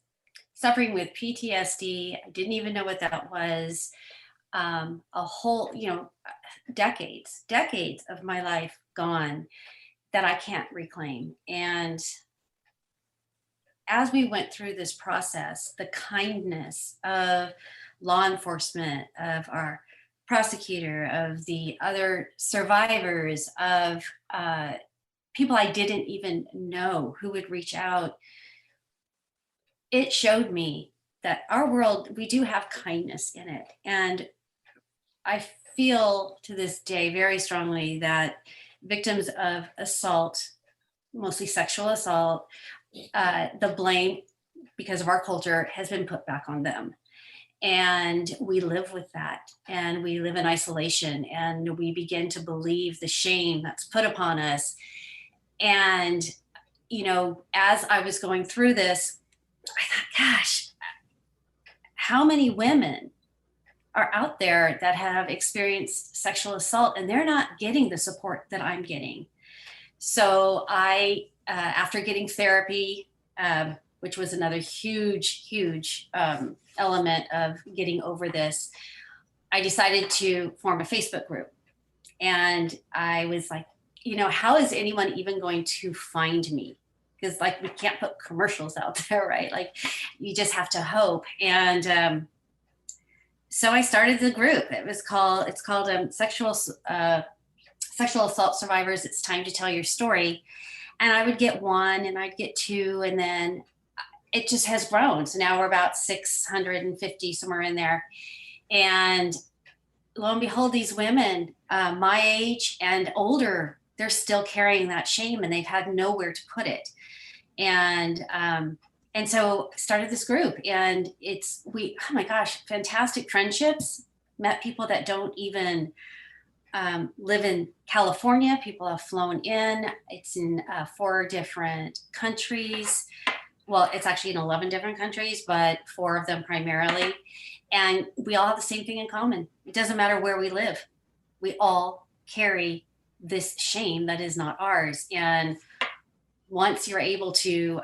suffering with PTSD. I didn't even know what that was. A whole, you know, decades of my life gone that I can't reclaim. And as we went through this process, the kindness of law enforcement, of our prosecutor, of the other survivors, of people I didn't even know who would reach out, it showed me that our world, we do have kindness in it. And I feel to this day very strongly that victims of assault, mostly sexual assault, the blame, because of our culture, has been put back on them. And we live with that, and we live in isolation, and we begin to believe the shame that's put upon us. And, you know, as I was going through this, I thought, gosh, how many women are out there that have experienced sexual assault and they're not getting the support that I'm getting? So I, after getting therapy, which was another huge element of getting over this, I decided to form a Facebook group. And I was like, you know, how is anyone even going to find me? Because like, we can't put commercials out there, right? Like, you just have to hope. And so I started the group. It's called Sexual Assault Survivors, It's Time to Tell Your Story. And I would get one and I'd get two, and then it just has grown. So now we're about 650, somewhere in there. And lo and behold, these women, my age and older, they're still carrying that shame and they've had nowhere to put it. And so started this group, and oh my gosh, fantastic friendships, met people that don't even live in California. People have flown in. It's in 4 different countries. Well, it's actually in 11 different countries, but 4 of them primarily. And we all have the same thing in common. It doesn't matter where we live. We all carry this shame that is not ours. And once you're able to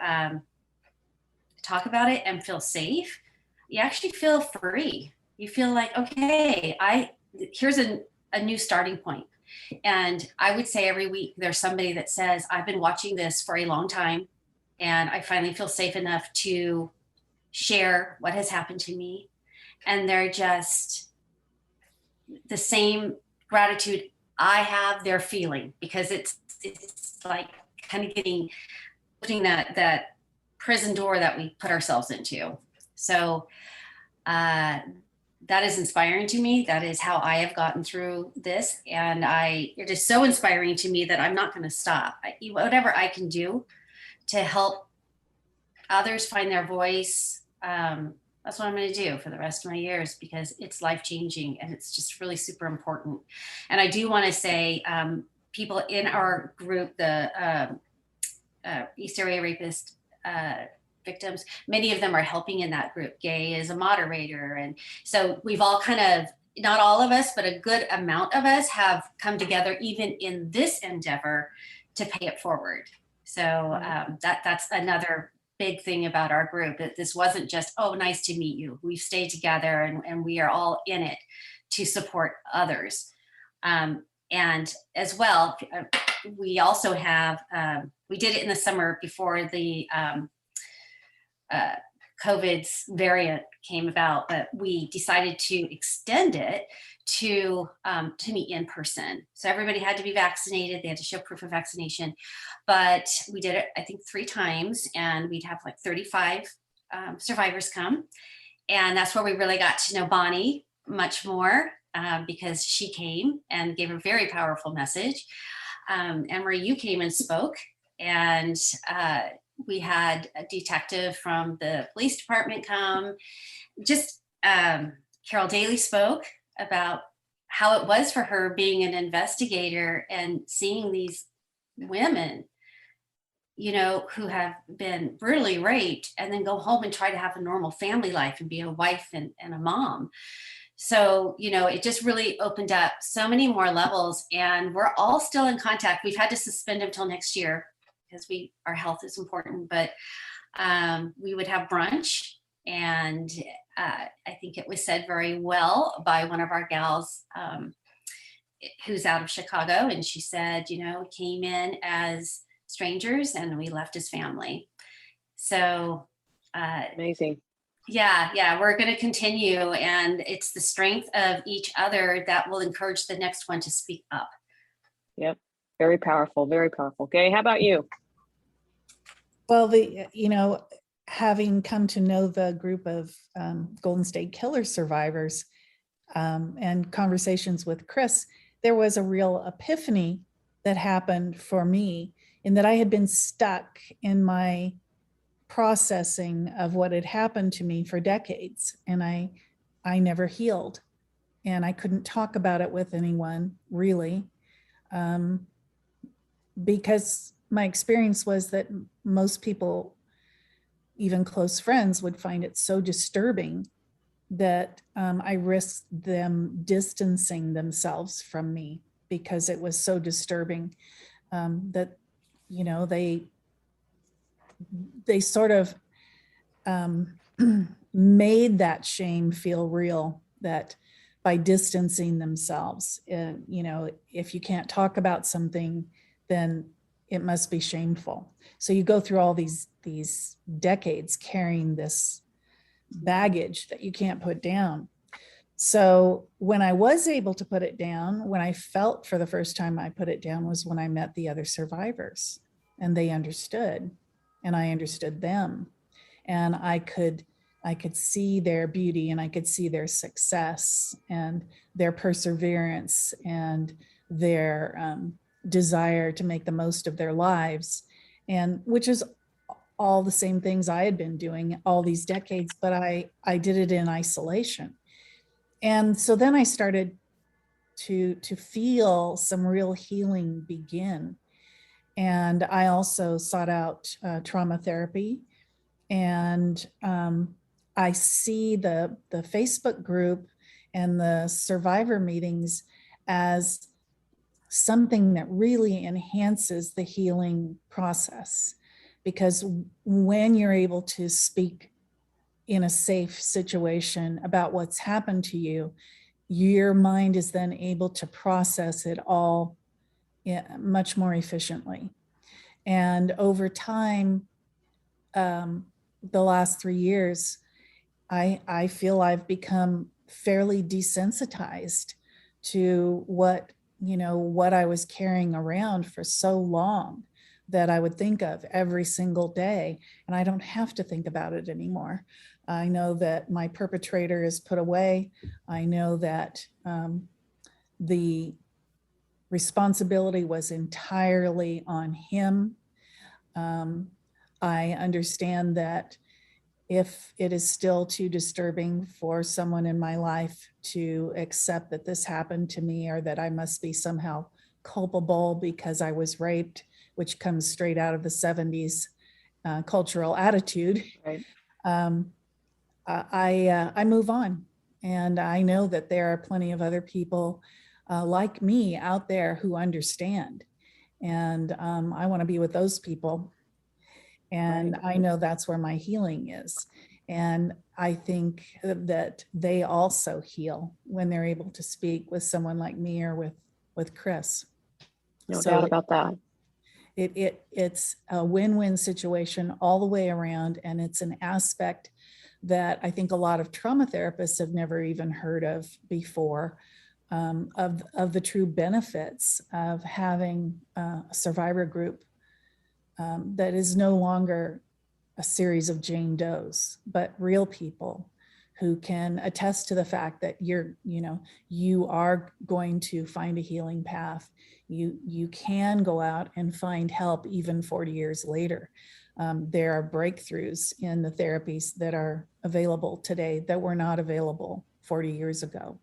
talk about it and feel safe, you actually feel free. You feel like, okay, here's a new starting point. And I would say every week there's somebody that says, I've been watching this for a long time, and I finally feel safe enough to share what has happened to me. And they're just the same gratitude I have, they're feeling, because it's like kind of putting that prison door that we put ourselves into. So that is inspiring to me. That is how I have gotten through this. And it is so inspiring to me that I'm not going to stop. Whatever I can do to help others find their voice, that's what I'm going to do for the rest of my years, because it's life-changing and it's just really super important. And I do want to say, people in our group, the East Area Rapist victims, many of them are helping in that group. Gay is a moderator. And so we've all kind of, not all of us, but a good amount of us have come together even in this endeavor to pay it forward. So that's another big thing about our group, that this wasn't just, oh, nice to meet you. We've stayed together and we are all in it to support others. And as well, we also have, we did it in the summer before the COVID's variant came about, but we decided to extend it to meet in person. So everybody had to be vaccinated. They had to show proof of vaccination, but we did it, I think, 3 times, and we'd have like 35 survivors come. And that's where we really got to know Bonnie much more, because she came and gave a very powerful message. Anne-Marie, you came and spoke, and we had a detective from the police department come. Just Carol Daly spoke about how it was for her being an investigator and seeing these women, you know, who have been brutally raped and then go home and try to have a normal family life and be a wife and a mom. So, you know, it just really opened up so many more levels, and we're all still in contact. We've had to suspend until next year because our health is important, but we would have brunch, and I think it was said very well by one of our gals who's out of Chicago, and she said, you know, we came in as strangers and we left as family. So Amazing. Yeah, we're going to continue, and it's the strength of each other that will encourage the next one to speak up. Yep. Very powerful, very powerful. Gay, how about you? Well, having come to know the group of Golden State Killer survivors and conversations with Chris, there was a real epiphany that happened for me, in that I had been stuck in my processing of what had happened to me for decades, and I never healed, and I couldn't talk about it with anyone really, because my experience was that most people, even close friends, would find it so disturbing that I risked them distancing themselves from me because it was so disturbing that, you know, they sort of made that shame feel real, that by distancing themselves, you know, if you can't talk about something, then it must be shameful. So you go through all these decades carrying this baggage that you can't put down. So when I was able to put it down, when I felt for the first time I put it down, was when I met the other survivors, and they understood, and I understood them, and I could see their beauty, and I could see their success and their perseverance and their desire to make the most of their lives, and which is all the same things I had been doing all these decades, but I did it in isolation. And so then I started to feel some real healing begin. And I also sought out trauma therapy. And I see the Facebook group and the survivor meetings as something that really enhances the healing process. Because when you're able to speak in a safe situation about what's happened to you, your mind is then able to process it all much more efficiently. And over time, the last 3 years, I feel I've become fairly desensitized to what I was carrying around for so long, that I would think of every single day, and I don't have to think about it anymore. I know that my perpetrator is put away. I know that the responsibility was entirely on him. I understand that if it is still too disturbing for someone in my life to accept that this happened to me, or that I must be somehow culpable because I was raped, which comes straight out of the 70s cultural attitude, Right. I move on. And I know that there are plenty of other people like me out there who understand. And I want to be with those people. And I know that's where my healing is. And I think that they also heal when they're able to speak with someone like me or with Chris. No doubt about that. It's a win-win situation all the way around. And it's an aspect that I think a lot of trauma therapists have never even heard of before, of the true benefits of having a survivor group that is no longer a series of Jane Does, but real people who can attest to the fact that you are going to find a healing path. You can go out and find help even 40 years later. There are breakthroughs in the therapies that are available today that were not available 40 years ago.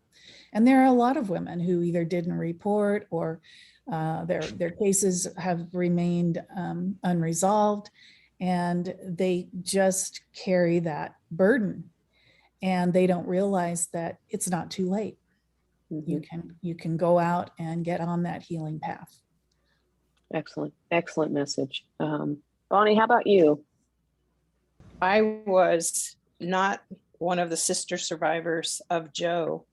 And there are a lot of women who either didn't report, or their cases have remained unresolved, and they just carry that burden, and they don't realize that it's not too late. Mm-hmm. You can go out and get on that healing path. Excellent message. Bonnie, how about you? I was not one of the sister survivors of Joe.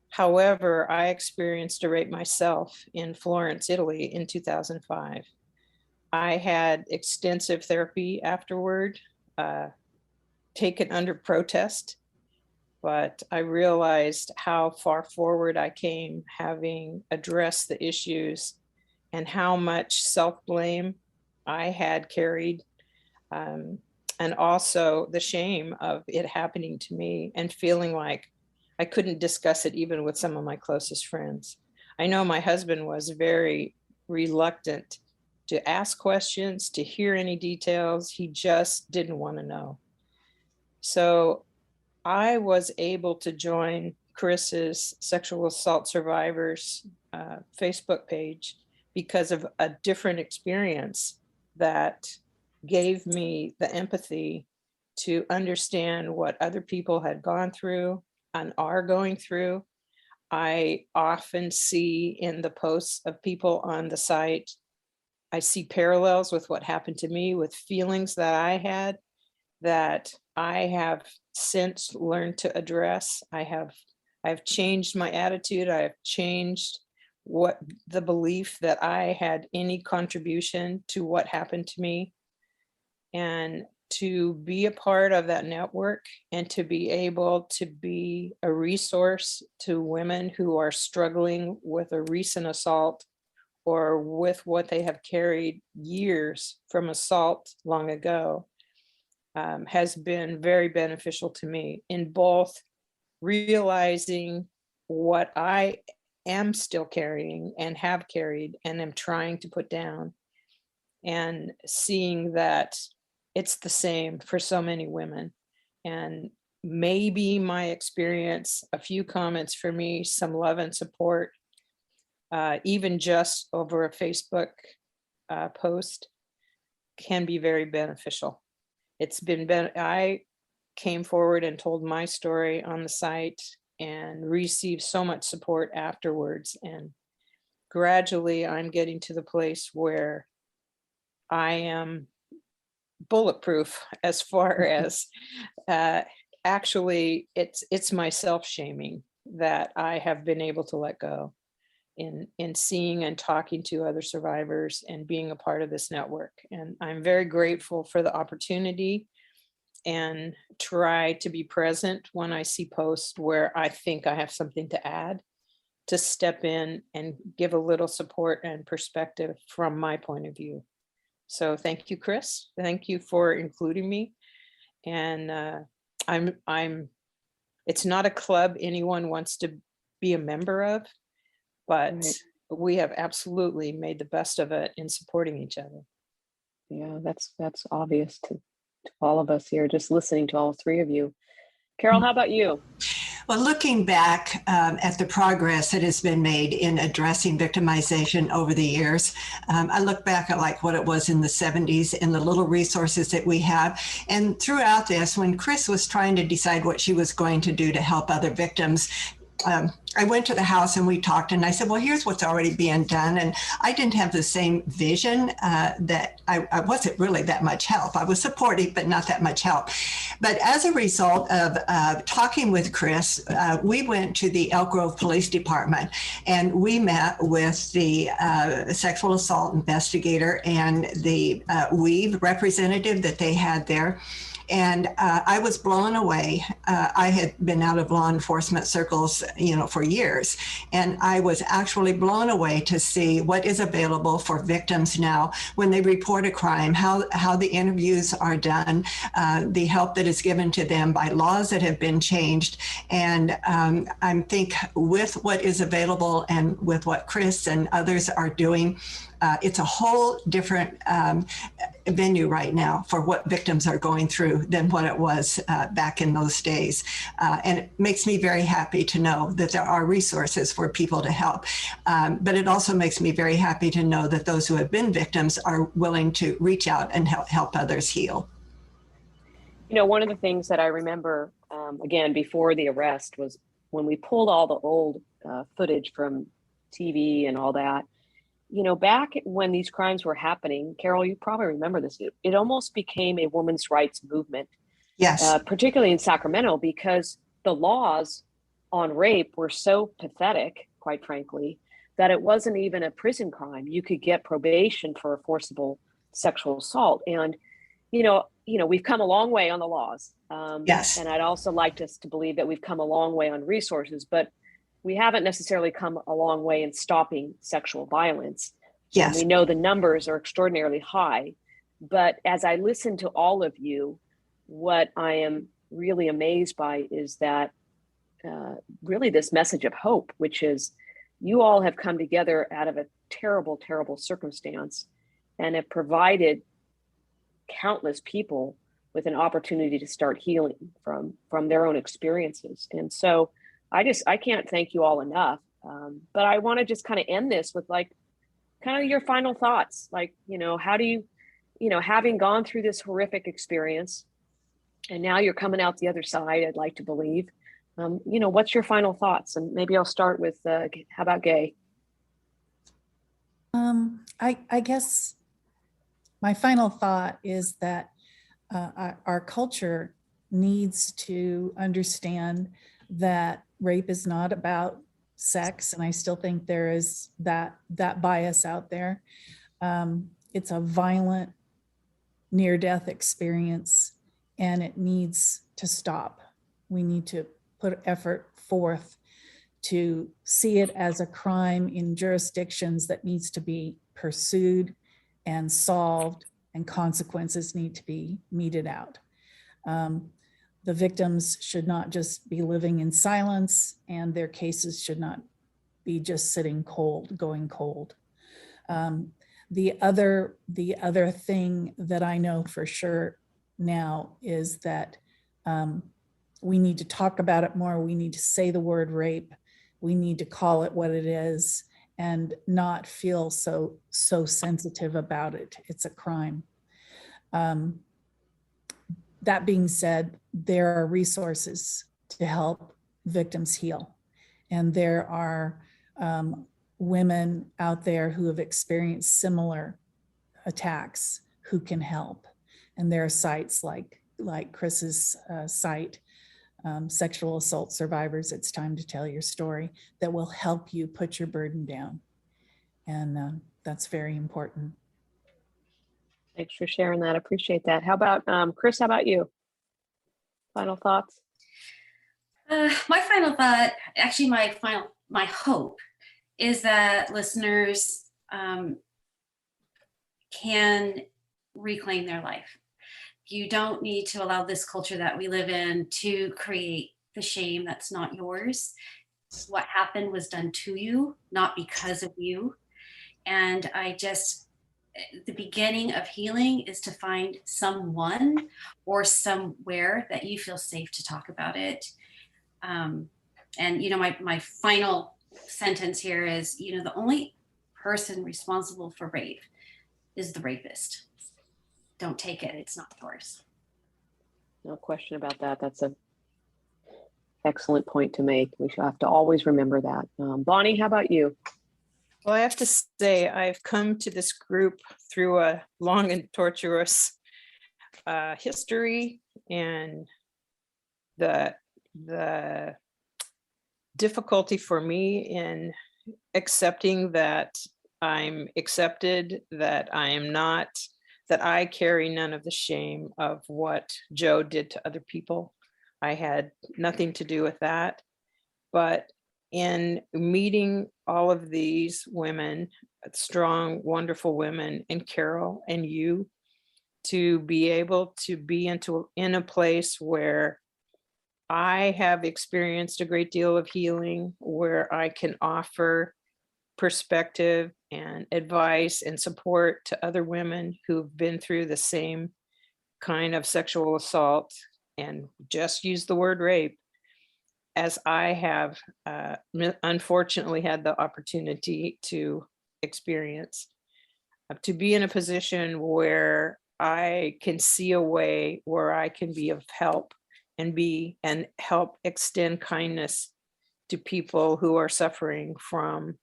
However, I experienced a rape myself in Florence, Italy in 2005. I had extensive therapy afterward, taken under protest, but I realized how far forward I came having addressed the issues, and how much self-blame I had carried, and also the shame of it happening to me, and feeling like I couldn't discuss it even with some of my closest friends. I know my husband was very reluctant to ask questions, to hear any details. He just didn't want to know. So I was able to join Chris's Sexual Assault Survivors Facebook page because of a different experience that gave me the empathy to understand what other people had gone through and are going through. I often see in the posts of people on the site, I see parallels with what happened to me, with feelings that I had that I have since learned to address. I've changed my attitude. I have changed what the belief that I had any contribution to what happened to me. And to be a part of that network and to be able to be a resource to women who are struggling with a recent assault or with what they have carried years from assault long ago, has been very beneficial to me in both realizing what I am still carrying and have carried and am trying to put down, and seeing that it's the same for so many women. And maybe my experience, a few comments for me, some love and support, even just over a Facebook post, can be very beneficial. I came forward and told my story on the site and received so much support afterwards. And gradually I'm getting to the place where I am bulletproof as far as actually it's my self-shaming that I have been able to let go in seeing and talking to other survivors and being a part of this network. And I'm very grateful for the opportunity and try to be present when I see posts where I think I have something to add, to step in and give a little support and perspective from my point of view. So thank you, Chris. Thank you for including me. And it's not a club anyone wants to be a member of, but Right. we have absolutely made the best of it in supporting each other. Yeah, that's obvious to all of us here, just listening to all three of you. Carol, how about you? Well, looking back at the progress that has been made in addressing victimization over the years, I look back at like what it was in the 70s and the little resources that we have. And throughout this, when Chris was trying to decide what she was going to do to help other victims, I went to the house and we talked, and I said, well, here's what's already being done. And I didn't have the same vision that I wasn't really that much help. I was supportive, but not that much help. But as a result of talking with Chris, we went to the Elk Grove Police Department and we met with the sexual assault investigator and the Weave representative that they had there. And I was blown away. I had been out of law enforcement circles, for years. And I was actually blown away to see what is available for victims now when they report a crime, how the interviews are done, the help that is given to them by laws that have been changed. And I think with what is available and with what Chris and others are doing, it's a whole different venue right now for what victims are going through than what it was back in those days. And it makes me very happy to know that there are resources for people to help. But it also makes me very happy to know that those who have been victims are willing to reach out and help others heal. One of the things that I remember, again, before the arrest was when we pulled all the old footage from TV and all that. Back when these crimes were happening, Carol, you probably remember this, it almost became a women's rights movement. Yes. Particularly in Sacramento, because the laws on rape were so pathetic, quite frankly, that it wasn't even a prison crime. You could get probation for a forcible sexual assault. And, we've come a long way on the laws. Yes. And I'd also like us to believe that we've come a long way on resources, but we haven't necessarily come a long way in stopping sexual violence. Yes. And we know the numbers are extraordinarily high. But as I listen to all of you, what I am really amazed by is that really this message of hope, which is you all have come together out of a terrible, terrible circumstance and have provided countless people with an opportunity to start healing from their own experiences. And so I can't thank you all enough. But I want to just kind of end this with kind of your final thoughts. Like, how do you, having gone through this horrific experience, and now you're coming out the other side, I'd like to believe. What's your final thoughts? And maybe I'll start with, how about Gay? I guess my final thought is that our culture needs to understand that rape is not about sex, and I still think there is that bias out there. It's a violent near-death experience, and it needs to stop. We need to put effort forth to see it as a crime in jurisdictions that needs to be pursued and solved, and consequences need to be meted out. The victims should not just be living in silence, and their cases should not be just sitting cold, going cold. The other thing that I know for sure now is that we need to talk about it more. We need to say the word rape. We need to call it what it is and not feel so sensitive about it. It's a crime. That being said, there are resources to help victims heal. And there are women out there who have experienced similar attacks who can help. And there are sites like Chris's site, Sexual Assault Survivors, It's Time to Tell Your Story, that will help you put your burden down. And that's very important. Thanks for sharing that. I appreciate that. How about Chris? How about you? Final thoughts? My final thought, actually my hope is that listeners can reclaim their life. You don't need to allow this culture that we live in to create the shame that's not yours. What happened was done to you, not because of you. And the beginning of healing is to find someone or somewhere that you feel safe to talk about it. And my final sentence here is, the only person responsible for rape is the rapist. Don't take it. It's not yours. No question about that. That's an excellent point to make. We should have to always remember that. Bonnie, how about you? Well, I have to say, I've come to this group through a long and tortuous history, and the difficulty for me in accepting that I'm accepted, that I am not, that I carry none of the shame of what Joe did to other people. I had nothing to do with that. But in meeting all of these women, strong, wonderful women, and Carol and you, to be able to be in a place where I have experienced a great deal of healing, where I can offer perspective and advice and support to other women who've been through the same kind of sexual assault, and just use the word rape, as I have unfortunately had the opportunity to experience, to be in a position where I can see a way where I can be of help and help extend kindness to people who are suffering from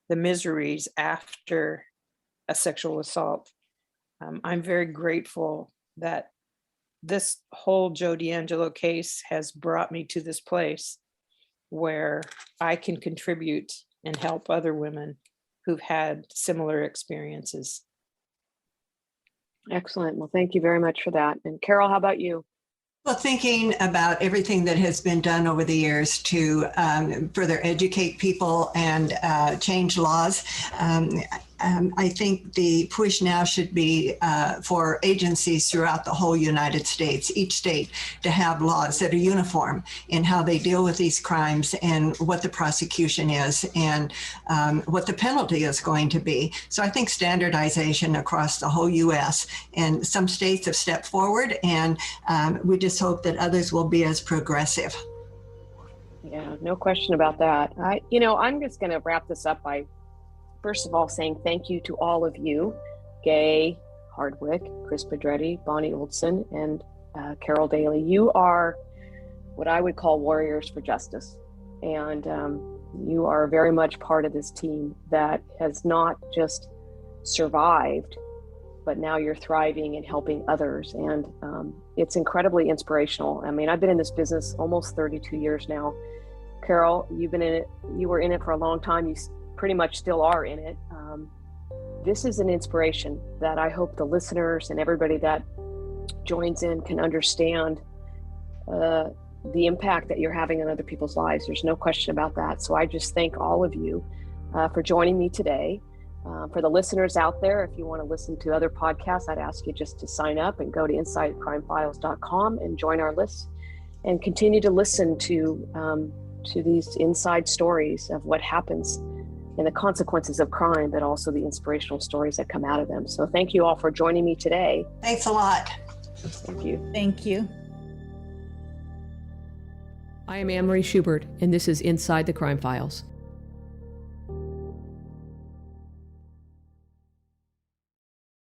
the miseries after a sexual assault. I'm very grateful that this whole Joe DeAngelo case has brought me to this place where I can contribute and help other women who've had similar experiences. Excellent. Well, thank you very much for that. And Carol, how about you? Well, thinking about everything that has been done over the years to further educate people and change laws, I think the push now should be for agencies throughout the whole United States, each state, to have laws that are uniform in how they deal with these crimes and what the prosecution is and what the penalty is going to be. So I think standardization across the whole U.S. and some states have stepped forward, and we just hope that others will be as progressive. Yeah, no question about that. I'm just going to wrap this up by first of all, saying thank you to all of you, Gay Hardwick, Chris Pedretti, Bonnie Oldson, and Carol Daly. You are what I would call warriors for justice. And you are very much part of this team that has not just survived, but now you're thriving and helping others. And it's incredibly inspirational. I mean, I've been in this business almost 32 years now. Carol, you've been in it, you were in it for a long time. You pretty much still are in it. This is an inspiration that I hope the listeners and everybody that joins in can understand the impact that you're having on other people's lives. There's no question about that. So I just thank all of you for joining me today. For the listeners out there, if you want to listen to other podcasts, I'd ask you just to sign up and go to InsideCrimeFiles.com and join our list and continue to listen to these inside stories of what happens and the consequences of crime, but also the inspirational stories that come out of them. So thank you all for joining me today. Thanks a lot. Thank you. Thank you. I am Anne Marie Schubert, and this is Inside the Crime Files.